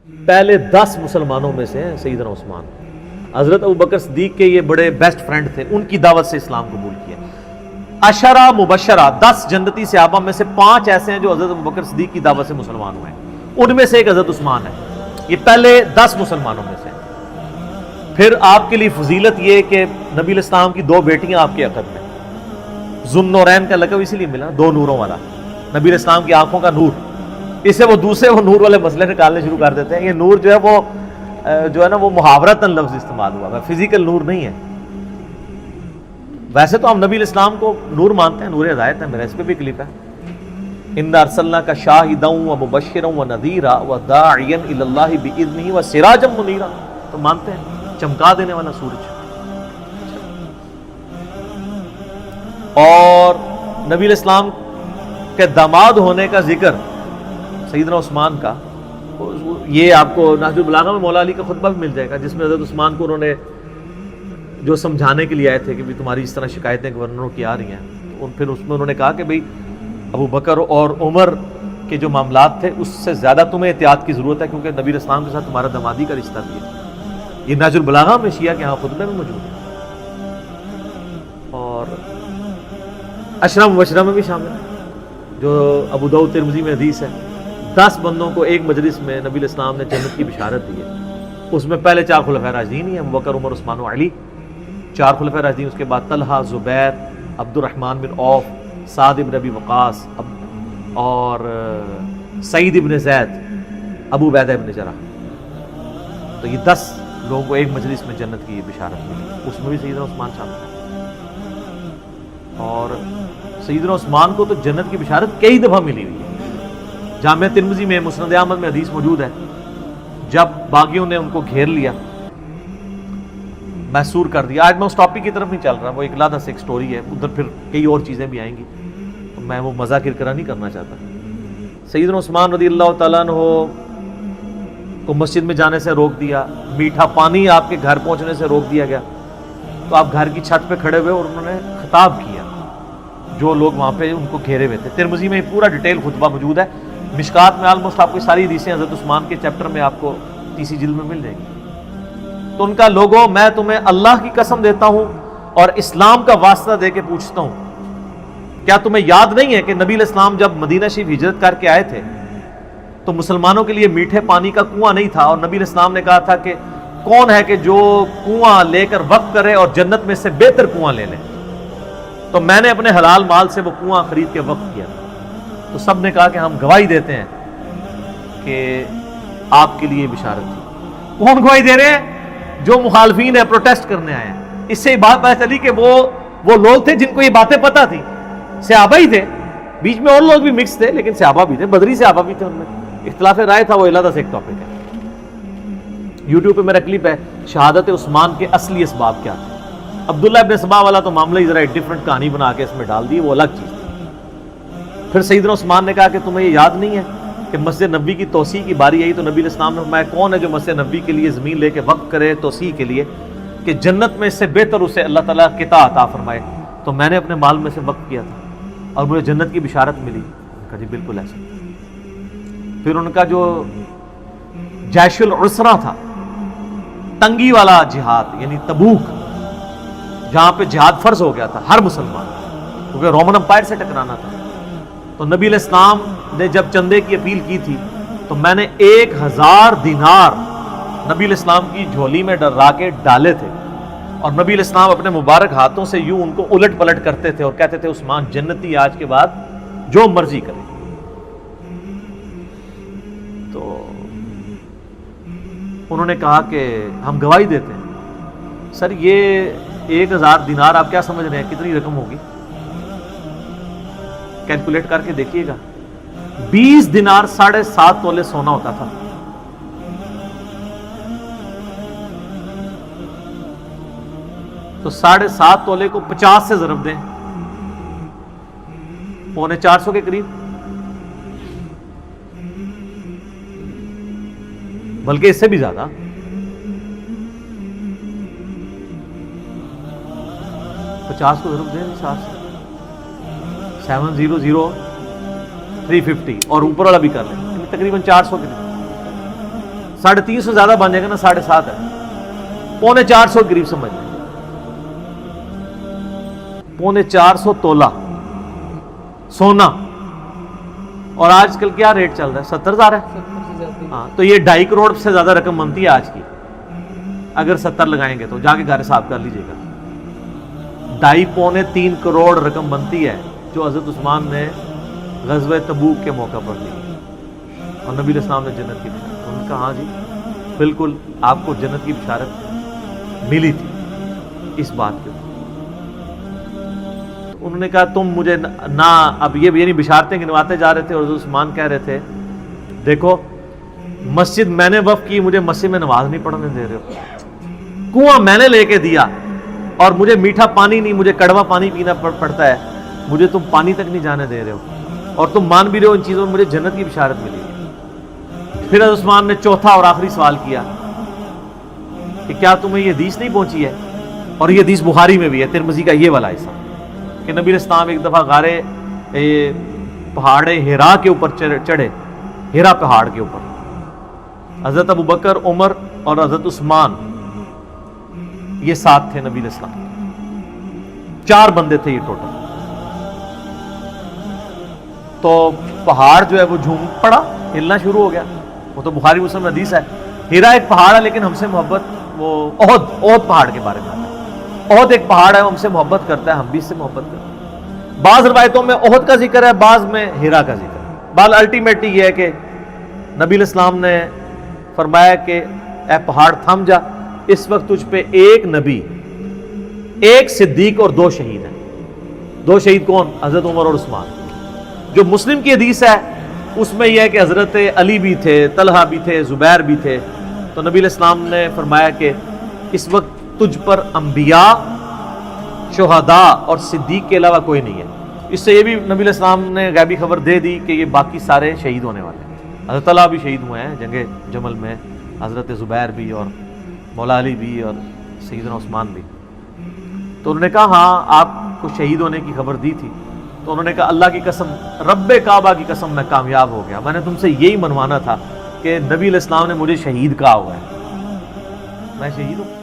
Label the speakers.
Speaker 1: پہلے 10 مسلمانوں میں سے ہیں سیدنا عثمان. حضرت ابوبکر صدیق کے یہ بڑے بیسٹ فرینڈ تھے, ان کی دعوت سے اسلام قبول کیا. عشرہ مبشرہ 10 جنتی صحابہ میں سے 5 ایسے ہیں جو حضرت ابوبکر صدیق کی دعوت سے مسلمان ہوئے ہیں, ان میں سے ایک حضرت عثمان ہے. یہ پہلے 10 مسلمانوں میں سے ہیں. پھر آپ کے لیے فضیلت یہ کہ نبی علیہ السلام کی 2 بیٹیاں آپ کے عقد میں. ذوالنورین کا لقب اسی لیے ملا, 2 نوروں والا. نبی علیہ السلام کی آنکھوں کا نور, اس سے وہ دوسرے وہ نور والے مسئلے نکالنے شروع کر دیتے ہیں. یہ نور جو ہے نا وہ محاورتاً لفظ استعمال ہوا ہے, فزیکل نور نہیں ہے. ویسے تو ہم نبی علیہ السلام کو نور مانتے ہیں, نور ہدایت ہے, میرا اس پہ بھی کلپ ہے. اِنَّا أَرْسَلْنَاكَ شَاهِدًا وَمُبَشِّرًا وَنَذِيرًا وَدَاعِيًا إِلَى اللَّهِ بِإِذْنِهِ وَسِرَاجًا مُنِيرًا. تو مانتے ہیں چمکا دینے والا سورج. اور نبی علیہ السلام کے داماد ہونے کا ذکر سیدنا عثمان کا, یہ آپ کو نہج البلاغہ میں مولا علی کا خطبہ بھی مل جائے گا, جس میں حضرت عثمان کو انہوں نے جو سمجھانے کے لیے آئے تھے کہ بھی تمہاری اس طرح شکایتیں گورنروں کی آ رہی ہیں. پھر اس میں انہوں نے کہا کہ بھئی ابو بکر اور عمر کے جو معاملات تھے اس سے زیادہ تمہیں احتیاط کی ضرورت ہے, کیونکہ نبی علیہ السلام کے ساتھ تمہارا دامادی کا رشتہ بھی ہے. یہ نہج البلاغہ میں شیعہ کے ہاں خطبے میں موجود ہے. اور عشرہ مبشرہ میں بھی شامل ہے, جو ابو داؤد ترمذی میں حدیث ہے. 10 بندوں کو ایک مجلس میں نبی علیہ السلام نے جنت کی بشارت دی ہے. اس میں پہلے 4 خلفائے راشدین ہی ہیں, ابو بکر, عمر, عثمان و علی. 4 خلفائے راشدین, اس کے بعد طلحہ, زبیر, عبد الرحمن بن عوف, سعد بن ابی وقاص اور سعید بن زید, ابو عبیدہ بن جراح. تو یہ 10 لوگوں کو ایک مجلس میں جنت کی بشارت ملی. اس میں بھی سیدنا عثمان شامل ہے. اور سیدنا عثمان کو تو جنت کی بشارت کئی دفعہ ملی ہوئی ہے. جامعہ ترمذی میں مسند احمد میں حدیث موجود ہے, جب باغیوں نے ان کو گھیر لیا, محصور کر دیا. آج میں اس ٹاپک کی طرف نہیں چل رہا, وہ ایک علیحدہ سے ایک سٹوری ہے, ادھر پھر کئی اور چیزیں بھی آئیں گی, تو میں وہ مزہ کرکرا نہیں کرنا چاہتا. سیدنا عثمان رضی اللہ تعالیٰ عنہ کو مسجد میں جانے سے روک دیا, میٹھا پانی آپ کے گھر پہنچنے سے روک دیا گیا. تو آپ گھر کی چھت پہ کھڑے ہوئے اور انہوں نے خطاب کیا جو لوگ وہاں پہ ان کو گھیرے ہوئے تھے. ترمذی میں پورا ڈیٹیل خطبہ موجود ہے. مشکات میں آلموسٹ آپ کو ساری حدیثیں حضرت عثمان کے چیپٹر میں آپ کو تیسری جلد میں مل جائیں گی. تو ان کا لوگوں, میں تمہیں اللہ کی قسم دیتا ہوں اور اسلام کا واسطہ دے کے پوچھتا ہوں, کیا تمہیں یاد نہیں ہے کہ نبی علیہ السلام جب مدینہ شریف ہجرت کر کے آئے تھے تو مسلمانوں کے لیے میٹھے پانی کا کنواں نہیں تھا, اور نبی علیہ السلام نے کہا تھا کہ کون ہے کہ جو کنواں لے کر وقف کرے اور جنت میں سے بہتر کنواں لے لے. تو میں نے اپنے حلال مال سے وہ کنواں خرید کے وقف کیا. تو سب نے کہا کہ ہم گواہی دیتے ہیں کہ آپ کے لیے بشارت تھی. کون گواہی دے رہے ہیں؟ جو مخالفین ہیں, پروٹیسٹ کرنے آئے ہیں. اس سے بات پتہ چلی کہ وہ لوگ تھے جن کو یہ باتیں پتہ تھی. صحابہ ہی تھے, بیچ میں اور لوگ بھی مکس تھے, لیکن صحابہ بھی تھے, بدری صحابہ بھی تھے. ان میں اختلاف رائے تھا, وہ علیحدہ سے ایک ٹاپک ہے. یوٹیوب پہ میرا کلپ ہے شہادت عثمان کے اصلی اسباب کیا تھے. عبداللہ ابن سبا والا تو معاملہ ہی ذرا ایک ڈفرنٹ کہانی بنا کے اس میں ڈال دی, وہ الگ چیز تھی. پھر سیدنا عثمان نے کہا کہ تمہیں یہ یاد نہیں ہے کہ مسجد نبوی کی توسیع کی باری آئی تو نبی علیہ السلام نے فرمایا کون ہے جو مسجد نبوی کے لیے زمین لے کے وقف کرے توسیع کے لیے کہ جنت میں اس سے بہتر اسے اللہ تعالیٰ قطع عطا فرمائے. تو میں نے اپنے مال میں سے وقف کیا تھا اور مجھے جنت کی بشارت ملی. کہا جی بالکل ایسا. پھر ان کا جو جیش العسرہ تھا, تنگی والا جہاد, یعنی تبوک, جہاں پہ جہاد فرض ہو گیا تھا ہر مسلمان, کیونکہ رومن امپائر سے ٹکرانا تھا. تو نبی علیہ السلام نے جب چندے کی اپیل کی تھی تو میں نے 1000 دینار نبی علیہ السلام کی جھولی میں ڈرا کے ڈالے تھے, اور نبی علیہ السلام اپنے مبارک ہاتھوں سے یوں ان کو الٹ پلٹ کرتے تھے اور کہتے تھے عثمان جنتی آج کے بعد جو مرضی کرے. تو انہوں نے کہا کہ ہم گواہی دیتے ہیں. سر یہ 1000 دینار آپ کیا سمجھ رہے ہیں کتنی رقم ہوگی؟ کیلکولیٹ کر کے دیکھیے گا. 20 دینار 7.5 تولے سونا ہوتا تھا. تو 7.5 تولے کو 50 سے ضرب دیں, 450 کے قریب, بلکہ اس سے بھی زیادہ. 50 کو ضرب دیں 60 سے, 700 350 اور اوپر والا بھی کر لیں, تقریباً 400 کے. 350 سے زیادہ بن جائے گا نا، 7.5 ہے، 450 کے قریب سمجھ لیں، 450 تولہ سونا، اور آج کل کیا ریٹ چل رہا ہے؟ 70,000 ہے، ہاں، تو یہ 2.5 کروڑ سے زیادہ رقم بنتی ہے آج کی، اگر 70 لگائیں گے تو جا کے گھر حساب کر لیجئے گا، 2.5-3 کروڑ رقم بنتی ہے جو حضرت عثمان نے غزوہ تبوک کے موقع پر لی، اور نبی علیہ السلام نے جنت کی بشارت، انہوں نے کہا ہاں جی بالکل آپ کو جنت کی بشارت ملی تھی اس بات کے اوپر۔ تو انہوں نے کہا تم مجھے نہ، اب یہ یعنی بشارتیں گنواتے جا رہے تھے، اور حضرت عثمان کہہ رہے تھے دیکھو مسجد میں نے وقف کی، مجھے مسجد میں نماز نہیں پڑھنے دے رہے ہو، کنواں میں نے لے کے دیا اور مجھے میٹھا پانی نہیں، مجھے کڑوا پانی پینا پڑتا ہے، مجھے تم پانی تک نہیں جانے دے رہے ہو، اور تم مان بھی رہے ہو ان چیزوں میں مجھے جنت کی بشارت ملی۔ پھر حضرت عثمان نے چوتھا اور آخری سوال کیا کہ کیا تمہیں یہ حدیث نہیں پہنچی ہے؟ اور یہ حدیث بخاری میں بھی ہے، ترمذی کا یہ والا حصہ، کہ نبی علیہ السلام ایک دفعہ غارے پہاڑ ہرا کے اوپر چڑھے، ہرا پہاڑ کے اوپر، حضرت ابو بکر، عمر اور حضرت عثمان یہ ساتھ تھے نبی علیہ السلام، 4 بندے تھے یہ ٹوٹل۔ تو پہاڑ جو ہے وہ جھوم پڑا، ہلنا شروع ہو گیا، وہ تو بخاری مسلم میں حدیث ہے، ہیرا ایک پہاڑ ہے لیکن ہم سے محبت، وہ احد پہاڑ کے بارے میں ہے، احد ایک پہاڑ ہے، ہم سے محبت کرتا ہے، ہم بھی اس سے محبت کرتے ہیں۔ بعض روایتوں میں احد کا ذکر ہے، بعض میں ہیرا کا ذکر ہے، بال الٹیمیٹلی یہ ہے کہ نبی علیہ السلام نے فرمایا کہ اے پہاڑ تھم جا، اس وقت تجھ پہ ایک نبی، ایک صدیق اور 2 شہید ہیں۔ 2 شہید کون؟ حضرت عمر اور عثمان۔ جو مسلم کی حدیث ہے اس میں یہ ہے کہ حضرت علی بھی تھے، طلحہ بھی تھے، زبیر بھی تھے۔ تو نبی علیہ السلام نے فرمایا کہ اس وقت تجھ پر انبیاء، شہداء اور صدیق کے علاوہ کوئی نہیں ہے۔ اس سے یہ بھی نبی علیہ السلام نے غیبی خبر دے دی کہ یہ باقی سارے شہید ہونے والے ہیں۔ حضرت طلحہ بھی شہید ہوئے ہیں جنگ جمل میں، حضرت زبیر بھی، اور مولا علی بھی، اور سیدنا عثمان بھی۔ تو انہوں نے کہا ہاں آپ کو شہید ہونے کی خبر دی تھی۔ تو انہوں نے کہا اللہ کی قسم، رب کعبہ کی قسم میں کامیاب ہو گیا، میں نے تم سے یہی منوانا تھا کہ نبی علیہ السلام نے مجھے شہید کہا ہوا ہے، میں شہید ہوں۔